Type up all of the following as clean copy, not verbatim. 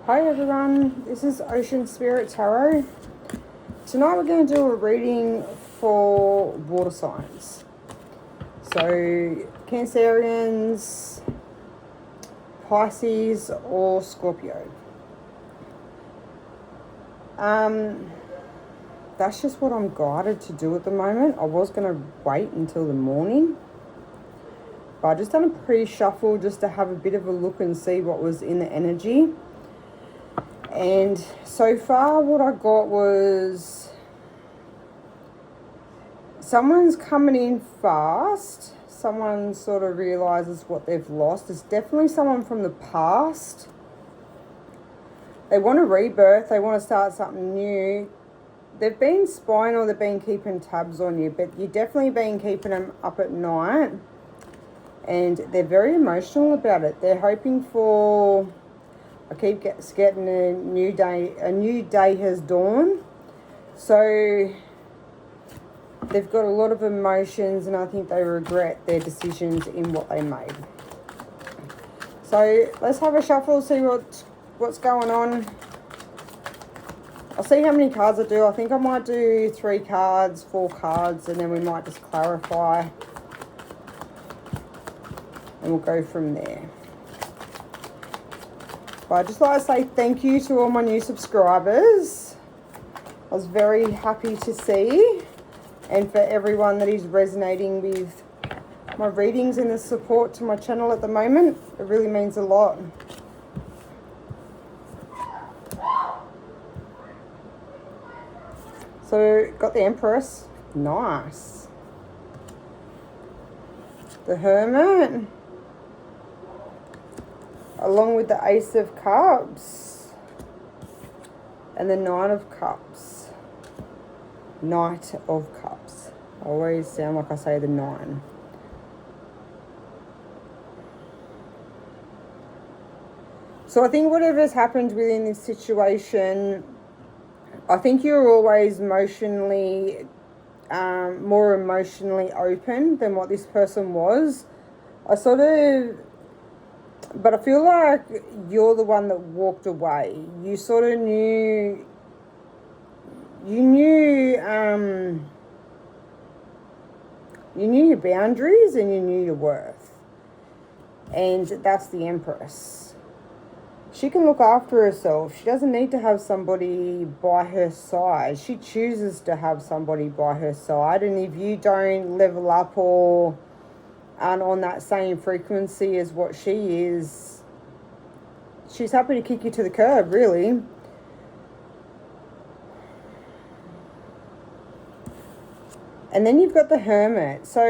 Hi everyone, this is Ocean Spirit Tarot. Tonight we're going to do a reading for water signs. So Cancerians, Pisces or Scorpio. That's just what I'm guided to do at the moment. I was going to wait until the morning, but I just done a pre-shuffle just to have a bit of a look and see what was in the energy. And so far what I got was someone's coming in fast. Someone sort of realizes what they've lost. It's definitely someone from the past. They want a rebirth. They want to start something new. They've been spying or they've been keeping tabs on you, but you've definitely been keeping them up at night. And they're very emotional about it. They're hoping for... I keep getting a new day. A new day has dawned. So they've got a lot of emotions, and I think they regret their decisions in what they made. So let's have a shuffle, see what's going on. I'll see how many cards I do. I think I might do 3 cards, 4 cards, and then we might just clarify. And we'll go from there. But I'd just like to say thank you to all my new subscribers. I was very happy to see. And for everyone that is resonating with my readings and the support to my channel at the moment. It really means a lot. So, got the Empress. Nice. The Hermit. Along with the Ace of Cups and the Knight of Cups. Knight of Cups. I always sound like I say the 9. So I think whatever's happened within this situation, I think you're always emotionally, more emotionally open than what this person was. But I feel like you're the one that walked away. You sort of knew, you knew your boundaries and you knew your worth. And that's the Empress. She can look after herself. She doesn't need to have somebody by her side. She chooses to have somebody by her side. And if you don't level up or aren't on that same frequency as what she is, she's happy to kick you to the curb, really. And then you've got the Hermit. So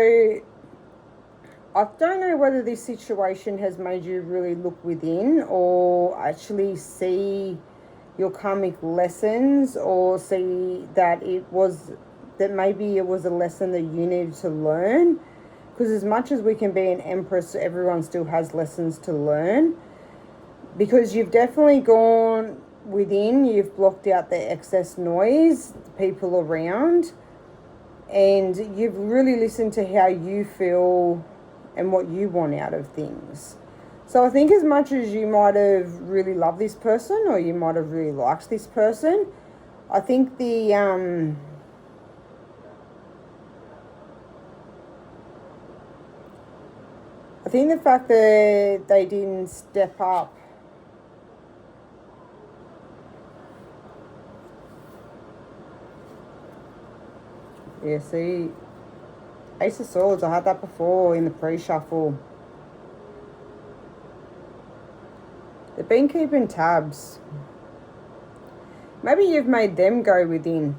I don't know whether this situation has made you really look within or actually see your karmic lessons, or see that maybe it was a lesson that you needed to learn. Because as much as we can be an Empress, everyone still has lessons to learn. Because you've definitely gone within, you've blocked out the excess noise, the people around, and you've really listened to how you feel and what you want out of things. So I think as much as you might have really loved this person, or you might have really liked this person, I think the fact that they didn't step up see, Ace of Swords, I had that before in the pre-shuffle. They've been keeping tabs. Maybe you've made them go within.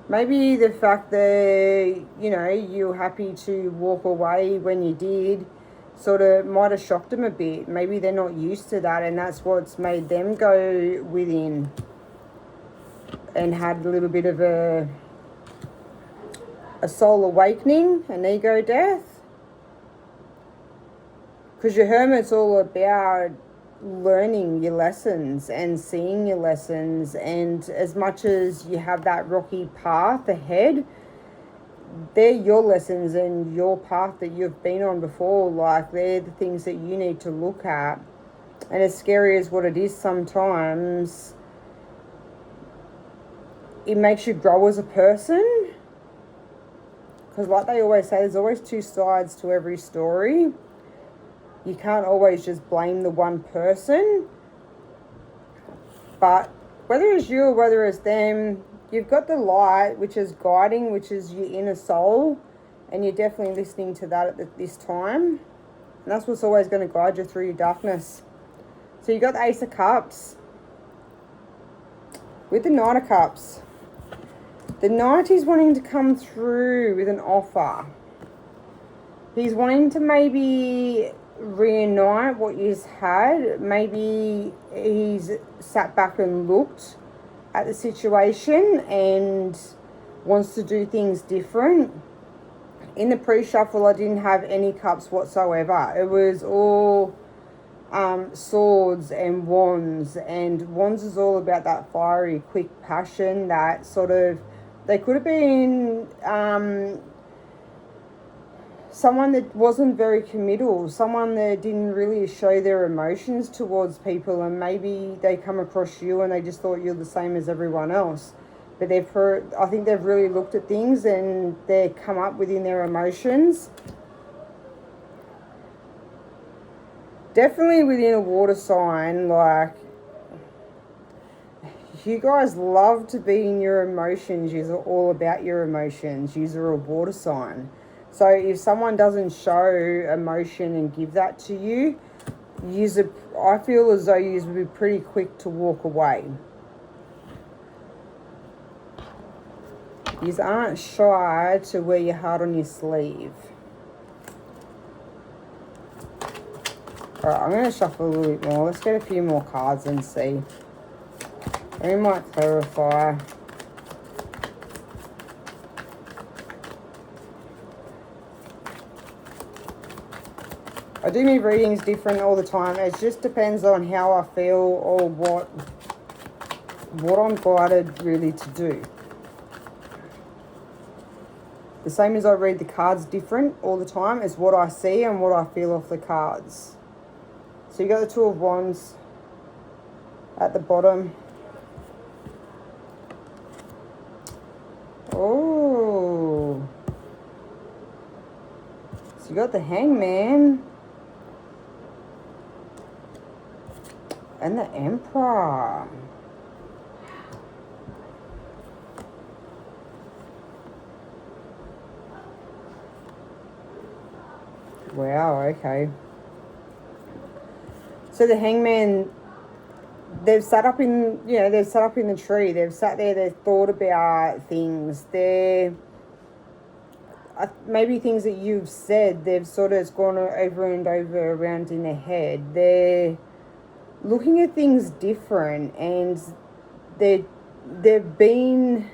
Maybe the fact that, you're happy to walk away when you did sort of might have shocked them a bit. Maybe they're not used to that, and that's what's made them go within and had a little bit of a soul awakening, an ego death. Because your Hermit's all about learning your lessons and seeing your lessons, and as much as you have that rocky path ahead, they're your lessons and your path that you've been on before. Like, they're the things that you need to look at And as scary as what it is sometimes, it makes you grow as a person. Because like they always say, there's always two sides to every story. You can't always just blame the one person. But whether it's you or whether it's them, you've got the light, which is guiding, which is your inner soul. And you're definitely listening to that at this time. And that's what's always going to guide you through your darkness. So you got the Ace of Cups with the Knight of Cups. The Knight is wanting to come through with an offer. He's wanting to maybe reunite what he's had. Maybe he's sat back and looked at the situation and wants to do things different. In the pre-shuffle, I didn't have any cups whatsoever. It was all swords and wands. And wands is all about that fiery, quick passion, that sort of... They could have been someone that wasn't very committal, someone that didn't really show their emotions towards people, and maybe they come across you and they just thought you're the same as everyone else. But I think they've really looked at things and they've come up within their emotions. Definitely within a water sign, like, you guys love to be in your emotions. You're all about your emotions. You're a water sign. So if someone doesn't show emotion and give that to you, I feel as though you would be pretty quick to walk away. You aren't shy to wear your heart on your sleeve. Alright, I'm going to shuffle a little bit more. Let's get a few more cards and see. We might clarify. I do my readings different all the time. It just depends on how I feel or what I'm guided really to do. The same as I read the cards different all the time is what I see and what I feel off the cards. So you got the Two of Wands at the bottom. Oh. So you got the Hangman. And the Emperor. Wow, okay. So the Hangman, they've sat up in, they've sat up in the tree. They've sat there, they've thought about things. Maybe things that you've said, they've sort of gone over and over around in their head. They're looking at things different, and they've been...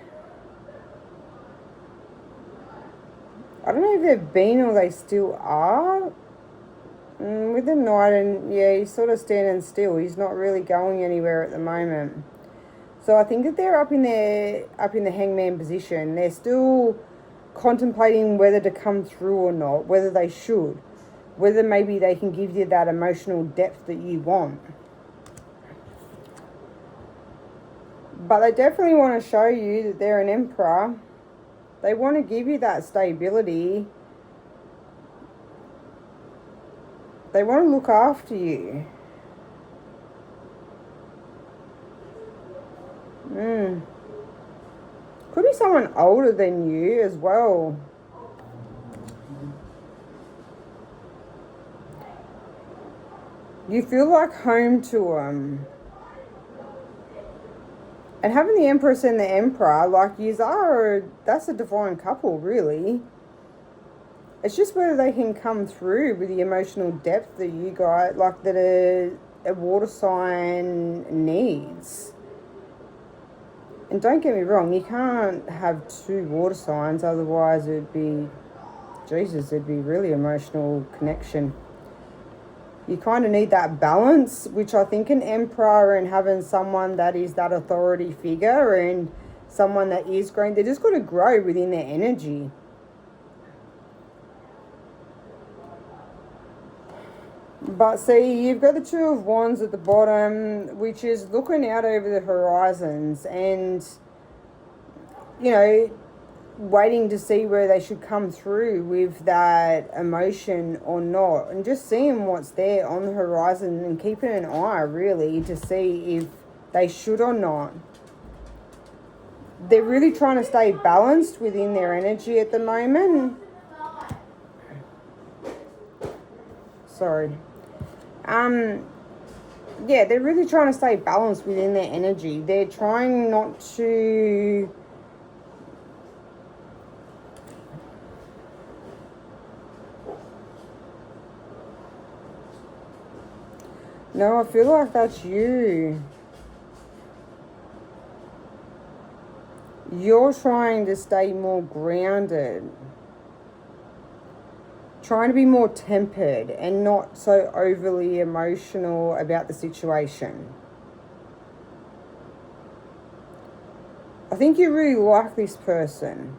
I don't know if they've been or they still are. With the Knight, and he's sort of standing still. He's not really going anywhere at the moment. So I think that they're up in the Hangman position. They're still contemplating whether to come through or not, whether they should, whether maybe they can give you that emotional depth that you want. But they definitely want to show you that they're an Emperor. They want to give you that stability. They want to look after you. Could be someone older than you as well. You feel like home to them. And having the Empress and the Emperor, like, that's a divine couple, really. It's just whether they can come through with the emotional depth that you guys, like, that a water sign needs. And don't get me wrong, you can't have two water signs, otherwise it'd be really emotional connection. You kind of need that balance, which I think an Emperor and having someone that is that authority figure and someone that is growing, they're just going to grow within their energy. But see, you've got the Two of Wands at the bottom, which is looking out over the horizons and, you know, waiting to see where they should come through with that emotion or not, and just seeing what's there on the horizon and keeping an eye really to see if they should or not. They're really trying to stay balanced within their energy at the moment. Sorry. Yeah, they're really trying to stay balanced within their energy. They're trying not to No, I feel like that's you. You're trying to stay more grounded. Trying to be more tempered and not so overly emotional about the situation. I think you really like this person.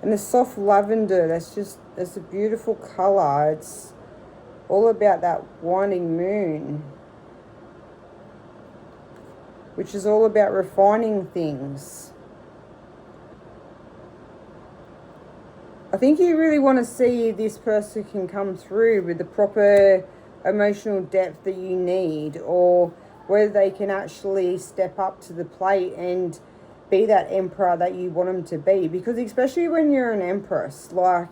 And the soft lavender, that's a beautiful colour. It's all about that waning moon, which is all about refining things. I think you really want to see if this person can come through with the proper emotional depth that you need, or whether they can actually step up to the plate and be that emperor that you want them to be. Because especially when you're an empress, like,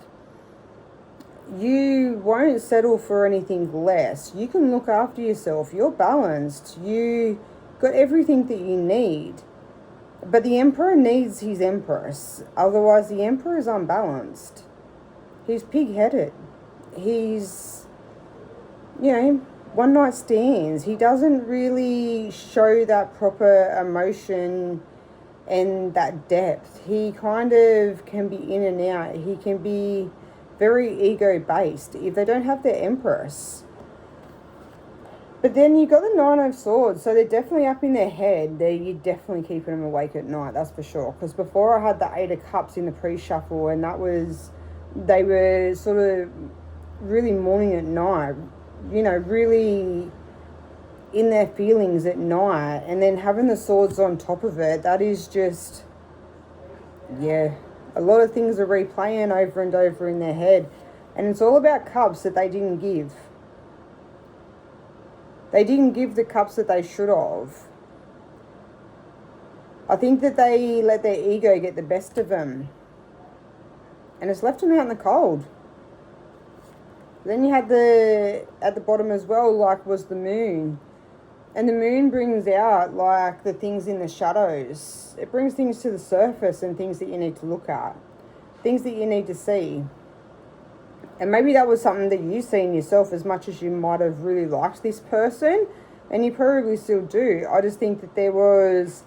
you won't settle for anything less. You can look after yourself. You're balanced. You got everything that you need. But the emperor needs his empress. Otherwise, the emperor is unbalanced. He's pig-headed. He's, you know, one night stands. He doesn't really show that proper emotion and that depth. He kind of can be in and out. He can be very ego-based if they don't have their empress. But then you got the Nine of Swords, so they're definitely up in their head. You're definitely keeping them awake at night, that's for sure. Because before I had the Eight of Cups in the pre-shuffle, and that was, they were sort of really mourning at night, you know, really in their feelings at night. And then having the swords on top of it, that is just, yeah, a lot of things are replaying over and over in their head. And it's all about cups that they didn't give. They didn't give the cups that they should have. I think that they let their ego get the best of them. And it's left them out in the cold. Then you had at the bottom as well, like, was the moon. And the moon brings out, like, the things in the shadows. It brings things to the surface and things that you need to look at. Things that you need to see. And maybe that was something that you see in yourself, as much as you might have really liked this person. And you probably still do. I just think that there was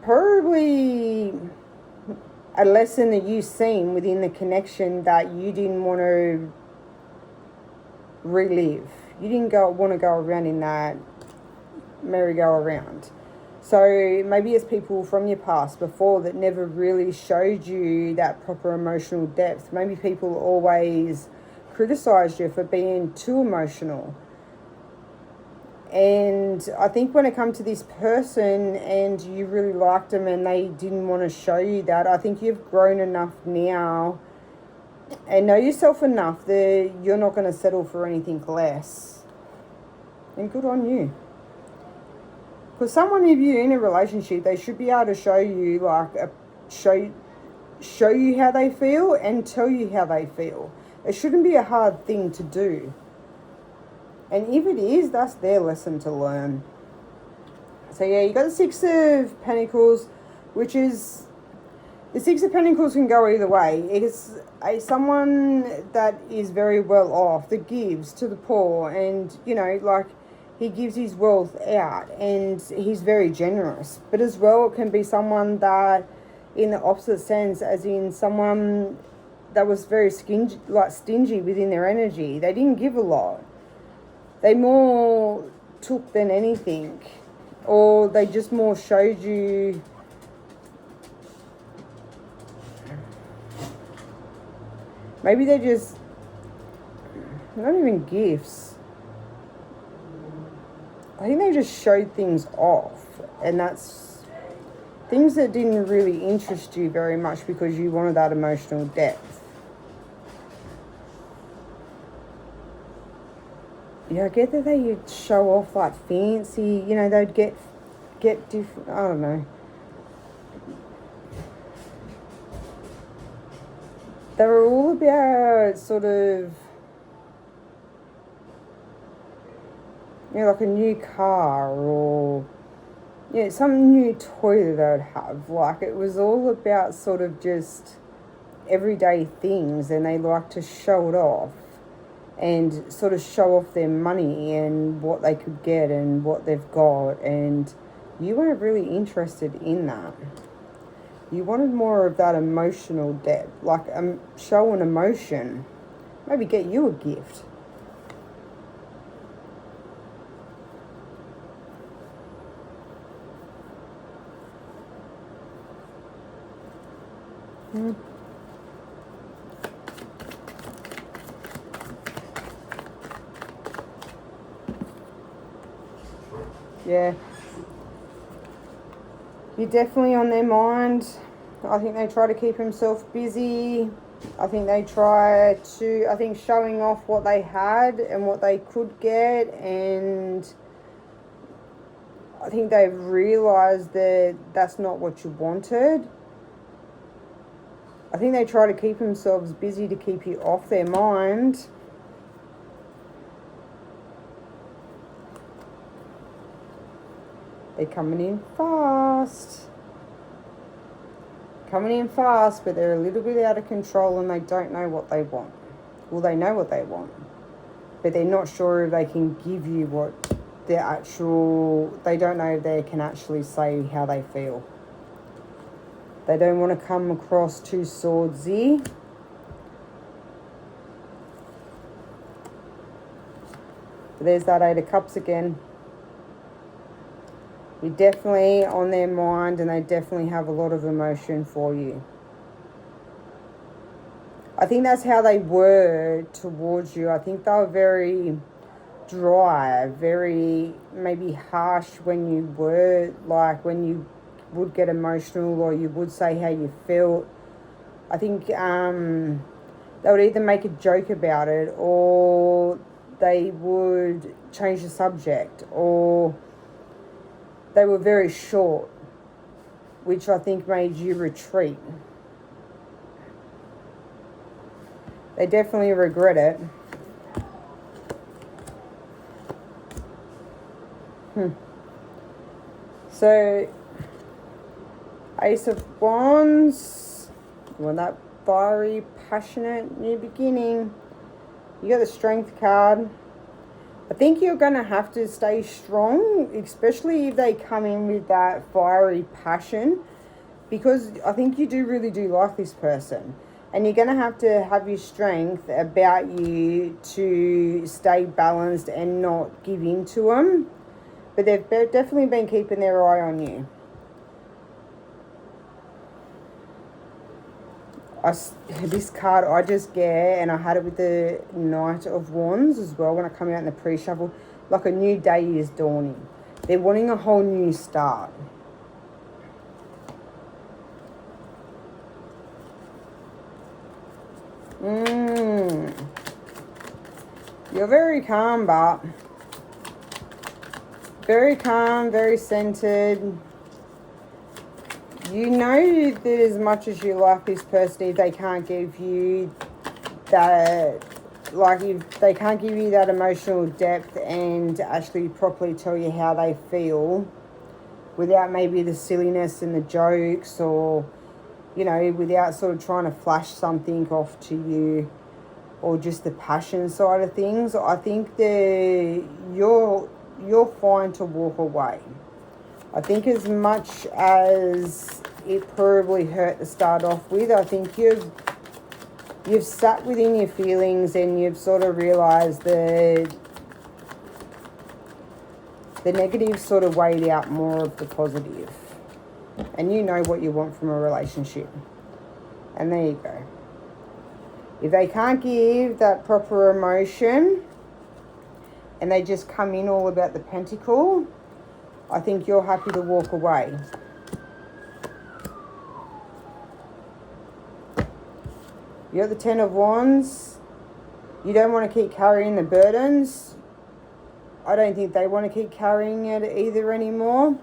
probably a lesson that you've seen within the connection that you didn't want to relive. You didn't want to go around in that merry-go-round. So maybe it's people from your past before that never really showed you that proper emotional depth. Maybe people always criticized you for being too emotional. And I think when it comes to this person and you really liked them and they didn't want to show you that, I think you've grown enough now and know yourself enough that you're not going to settle for anything less. And good on you. Because someone, if you're in a relationship, they should be able to show you, like, show you how they feel and tell you how they feel. It shouldn't be a hard thing to do. And if it is, that's their lesson to learn. So yeah, you got the Six of Pentacles, which is, the Six of Pentacles can go either way. It's someone that is very well off, that gives to the poor, and, you know, like, he gives his wealth out and he's very generous. But as well, it can be someone that, in the opposite sense, as in someone that was very stingy within their energy. They didn't give a lot. They more took than anything. Or they just more showed you Maybe they're just not even gifts. I think they just showed things off, and that's things that didn't really interest you very much because you wanted that emotional depth. Yeah, I get that they'd show off like fancy, you know, they'd get different, I don't know. They were all about sort of, you know, like a new car or, you know, some new toy that they'd have. Like, it was all about sort of just everyday things, and they like to show it off and sort of show off their money and what they could get and what they've got, and you weren't really interested in that. You wanted more of that emotional depth, like show an emotion. Maybe get you a gift. Yeah. You're definitely on their mind. I think they try to keep themselves busy. I think showing off what they had and what they could get, and I think they've realised that that's not what you wanted. I think they try to keep themselves busy to keep you off their mind. They're coming in fast. But they're a little bit out of control and they don't know what they want. Well, they know what they want, but they're not sure if they can give you what they don't know if they can actually say how they feel. They don't want to come across too swordsy. But there's that Eight of Cups again. You're definitely on their mind and they definitely have a lot of emotion for you. I think that's how they were towards you. I think they were very dry, very maybe harsh when you were, like when you would get emotional or you would say how you felt. I think they would either make a joke about it or they would change the subject, or they were very short, which I think made you retreat. They definitely regret it. So, Ace of Wands, you want that fiery, passionate new beginning. You got the Strength card. I think you're going to have to stay strong, especially if they come in with that fiery passion, because I think you really do like this person. And you're going to have your strength about you to stay balanced and not give in to them. But they've definitely been keeping their eye on you. This card I just get, and I had it with the Knight of Wands as well when I come out in the pre-shuffle, like a new day is dawning. They're wanting a whole new start. You're very calm, but very calm, very centered. You know that as much as you like this person, if they can't give you that, like if they can't give you that emotional depth and actually properly tell you how they feel without maybe the silliness and the jokes, or, you know, without sort of trying to flash something off to you, or just the passion side of things, I think that you're fine to walk away. I think as much as it probably hurt to start off with, I think you've sat within your feelings and you've sort of realised that the negative sort of weighed out more of the positive. And you know what you want from a relationship. And there you go. If they can't give that proper emotion and they just come in all about the pentacle, I think you're happy to walk away. You're the Ten of Wands. You don't want to keep carrying the burdens. I don't think they want to keep carrying it either anymore.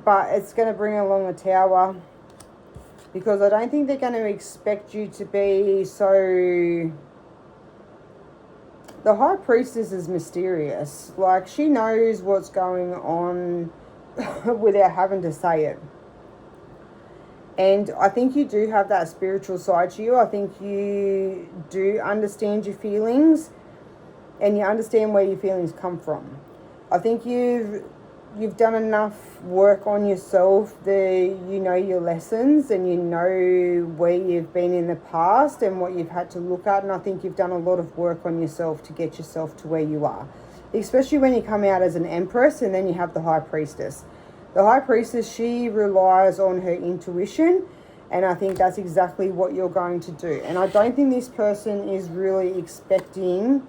But it's going to bring along a Tower. Because I don't think they're going to expect you to be so... The High Priestess is mysterious. Like, she knows what's going on without having to say it. And I think you do have that spiritual side to you. I think you do understand your feelings. And you understand where your feelings come from. I think you've done enough work on yourself that you know your lessons and you know where you've been in the past and what you've had to look at. And I think you've done a lot of work on yourself to get yourself to where you are. Especially when you come out as an Empress and then you have the High Priestess. The High Priestess, she relies on her intuition. And I think that's exactly what you're going to do. And I don't think this person is really expecting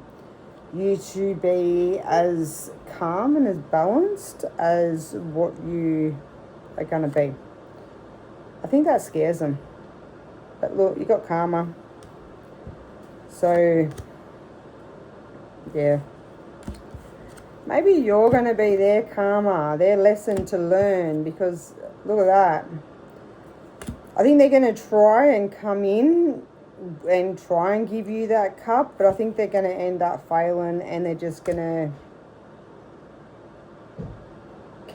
you to be as calm and as balanced as what you are going to be. I think that scares them. But look, you got Karma. So, yeah. Maybe you're going to be their karma, their lesson to learn, because look at that. I think they're going to try and come in and try and give you that cup, but I think they're going to end up failing and they're just going to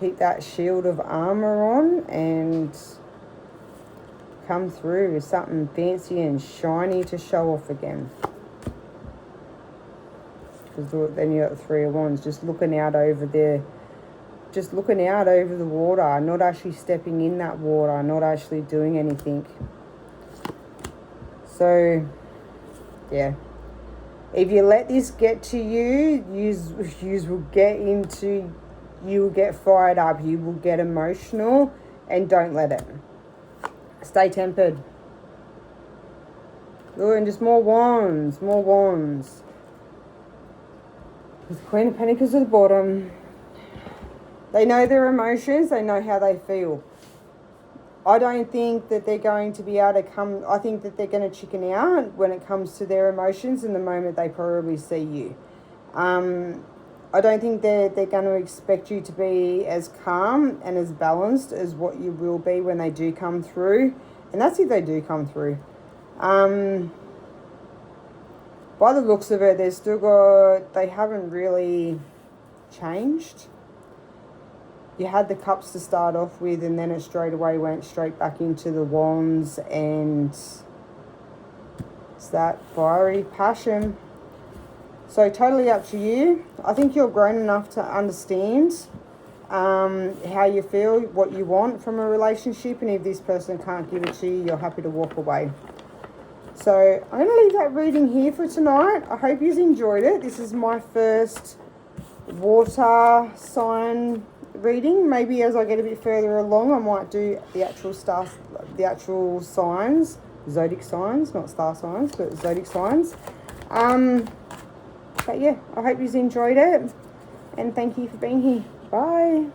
keep that shield of armor on and come through with something fancy and shiny to show off again. Because then you got the Three of Wands just looking out over the water, not actually stepping in that water, not actually doing anything. So, yeah. If you let this get to you, you will get fired up, you will get emotional, and don't let it. Stay tempered. Look, and just more wands, more wands. With the Queen of Pentacles at the bottom. They know their emotions, they know how they feel. I don't think that they're going to be able to come... I think that they're going to chicken out when it comes to their emotions in the moment they probably see you. I don't think they're going to expect you to be as calm and as balanced as what you will be when they do come through. And that's if they do come through. By the looks of it, they haven't really changed. You had the cups to start off with, and then it straight away went straight back into the wands, and it's that fiery passion. So totally up to you. I think you're grown enough to understand how you feel, what you want from a relationship, and if this person can't give it to you, you're happy to walk away. So I'm going to leave that reading here for tonight. I hope you've enjoyed it. This is my first water sign reading. Maybe as I get a bit further along, I might do the actual signs, zodiac signs, not star signs, but zodiac signs. But yeah, I hope you've enjoyed it, and thank you for being here. Bye.